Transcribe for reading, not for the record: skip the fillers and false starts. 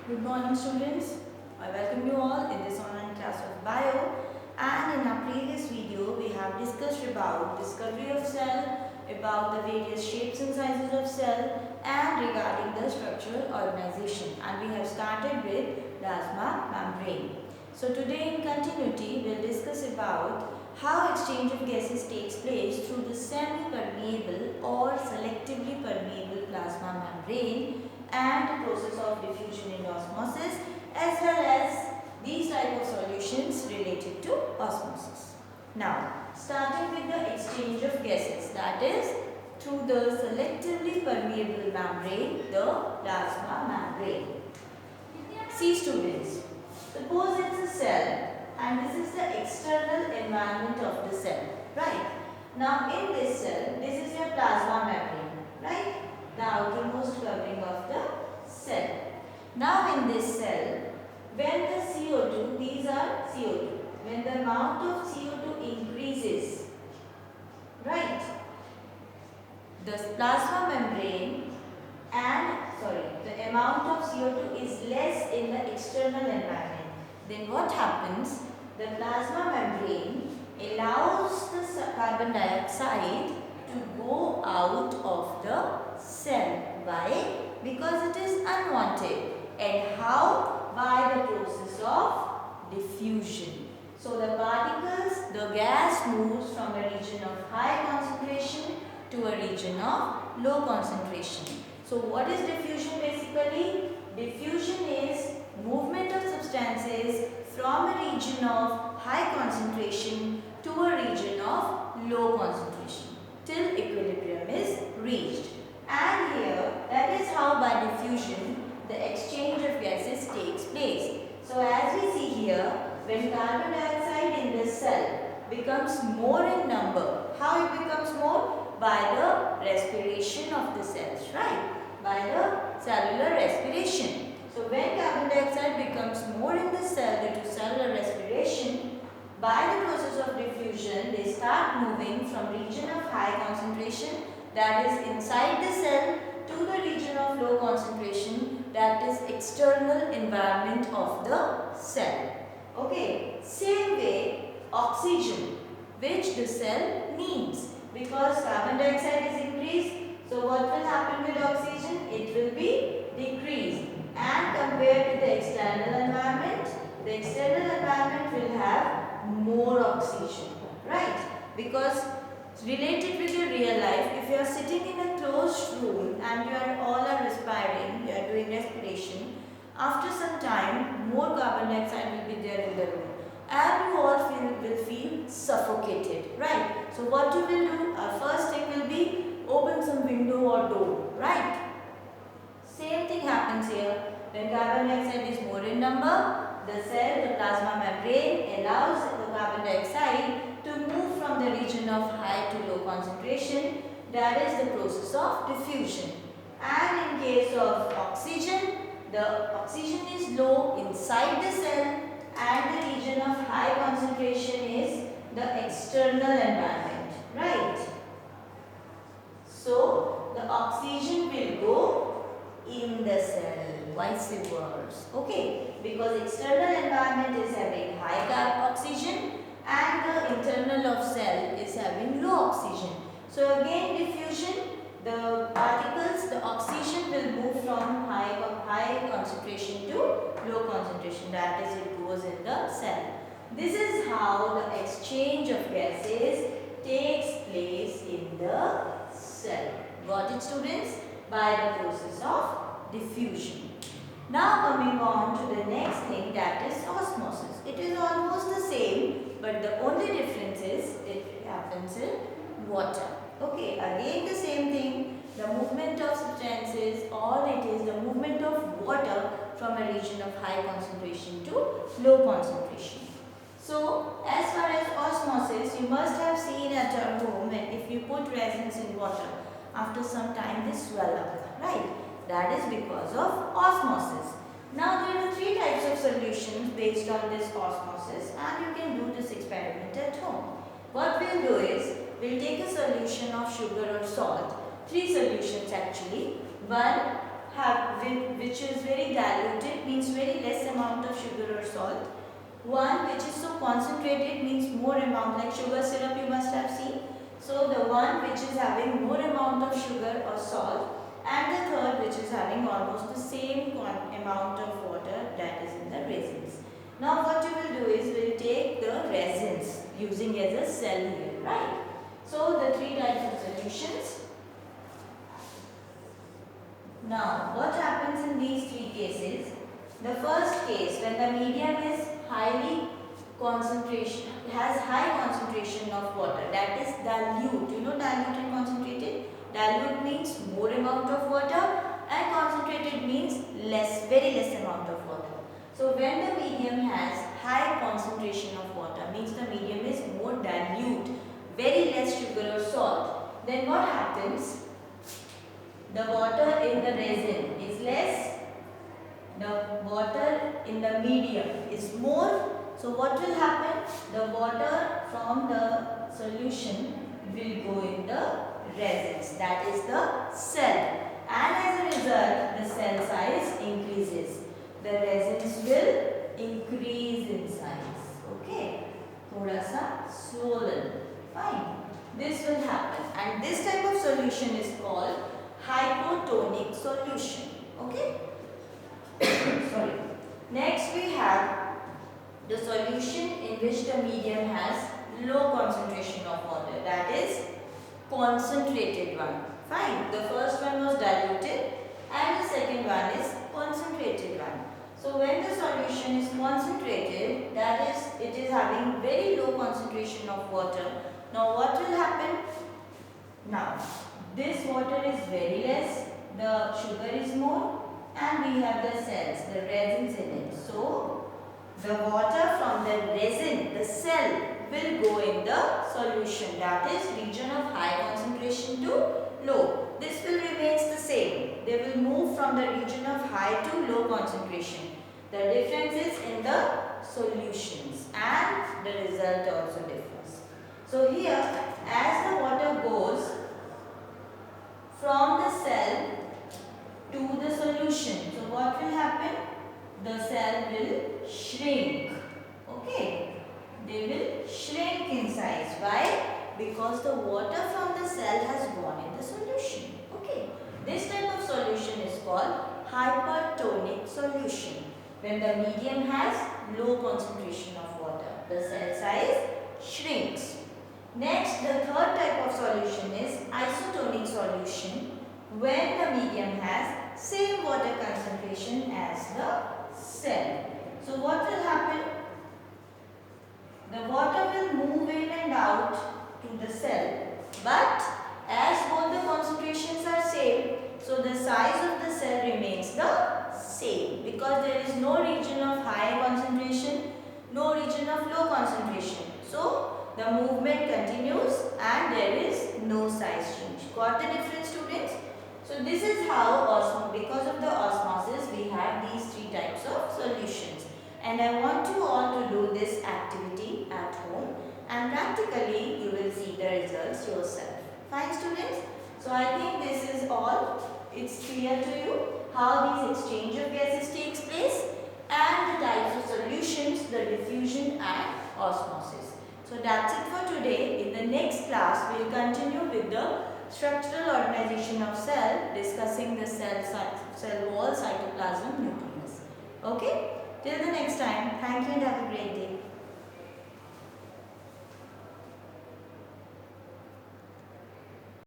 Good morning students. I welcome you all in this online class of Bio, and in our previous video we have discussed about discovery of cell, about the various shapes and sizes of cell, and regarding the structural organization, and we have started with plasma membrane. So today in continuity we will discuss about how exchange of gases takes place through the semi-permeable or selectively permeable plasma membrane and the process of diffusion and osmosis, as well as these type of solutions related to osmosis. Now, starting with the exchange of gases, that is through the selectively permeable membrane, the plasma membrane. See students, suppose it's a cell and this is the external environment of the cell, right? Now in this cell, this is your plasma membrane, right? The outermost covering of the cell. Now in this cell, when the CO2, these are CO2, when the amount of CO2 increases, right, the plasma membrane the amount of CO2 is less in the external environment, then what happens? The plasma membrane allows the carbon dioxide to go out of the cell. Why? Because it is unwanted. And how? By the process of diffusion. So the particles, the gas moves from a region of high concentration to a region of low concentration. So what is diffusion basically? Diffusion is movement of substances from a region of high concentration to a region of low concentration till equilibrium is reached. And here, that is how by diffusion the exchange of gases takes place. So as we see here, when carbon dioxide in this cell becomes more in number, how it becomes more? By the respiration of the cells, right? By the cellular respiration. So when carbon dioxide becomes more in the cell due to cellular respiration, by the process of diffusion, they start moving from region of high concentration, that is inside the cell, to the region of low concentration, that is external environment of the cell. Okay, same way oxygen, which the cell needs, because carbon dioxide is increased. So what will happen with oxygen? It will be decreased, and compared to the external environment, the external environment will have more oxygen, right? Because related with your real life, if you are sitting in a closed room and you are all are respiring, you are doing respiration, after some time more carbon dioxide will be there in the room and you all will feel suffocated, right? So what you will do, our first thing will be open some window or door, right? Same thing happens here. When carbon dioxide is more in number, the cell, the plasma membrane allows the carbon dioxide to move from the region of high to low concentration. That is the process of diffusion. And in case of oxygen, the oxygen is low inside the cell and the region of high concentration is the external environment, right? So the oxygen will go in the cell, vice versa, okay? Because external environment is having high oxygen and the internal of cell is having low oxygen. So again diffusion, the particles, the oxygen will move from high concentration to low concentration, that is it goes in the cell. This is how the exchange of gases takes place in the cell. Got it students? By the process of diffusion. Now coming on to the next thing, that is osmosis. It is almost the same, but the only difference is it happens in water. Okay, again the same thing, the movement of substances, all it is the movement of water from a region of high concentration to low concentration. So as far as osmosis, you must have seen at your home that if you put resins in water, after some time they swell up, right? That is because of osmosis. Now there are three types of solutions based on this osmosis, and you can do this experiment at home. What we'll do is, we'll take a solution of sugar or salt, three solutions actually. One which is very diluted means very less amount of sugar or salt. One which is so concentrated means more amount, like sugar syrup you must have seen. So the one which is having more amount of sugar or salt, and the third which is having almost the same amount of water, that is in the resins. Now what you will do is we will take the resins using as a cell here, right? So the three types of solutions. Now what happens in these three cases? The first case, when the medium is has high concentration of water, that is dilute. You know dilute and concentrated? Dilute means more amount of water and concentrated means very less amount of water. So when the medium has high concentration of water, means the medium is more dilute, very less sugar or salt, then what happens? The water in the resin is less, the water in the medium is more. So what will happen? The water from the solution will go in the resins, that is the cell, and as a result the cell size increases. The resins will increase in size. Okay, thoda sa swollen. Fine. This will happen, and this type of solution is called hypotonic solution. Okay. Sorry. Next we have the solution in which the medium has low concentration of water, that is concentrated one. Fine. The first one was diluted and the second one is concentrated one. So when the solution is concentrated, that is, it is having very low concentration of water. Now what will happen? Now this water is very less, the sugar is more, and we have the cells, the resins in it. So the water from the resin, the cell, will go in the solution, that is region of high concentration to low. This will remain the same. They will move from the region of high to low concentration. The difference is in the solutions and the result also differs. So here, as the water goes from the cell to the solution, so what will happen? The cell will shrink. Okay, they will shrink in size. Why? Because the water from the cell has gone in the solution. Okay, this type of solution is called hypertonic solution. When the medium has low concentration of water, the cell size shrinks. Next, the third type of solution is isotonic solution, when the medium has same water concentration as the cell. So what will happen? The water will move in and out to the cell, but as both the concentrations are same, so the size of the cell remains the same, because there is no region of high concentration, no region of low concentration. So the movement continues and there is no size change. Got the difference, students? So this is how, because of the osmosis, we have these three types of solutions. And I want you all to do this activity at home, and practically you will see the results yourself. Fine, students? So I think this is all. It's clear to you how these exchange of gases takes place and the types of solutions, the diffusion and osmosis. So that's it for today. In the next class, we will continue with the structural organization of cell, discussing the cell wall, cytoplasm, nucleus. Okay? Till the next time, thank you and have a great day.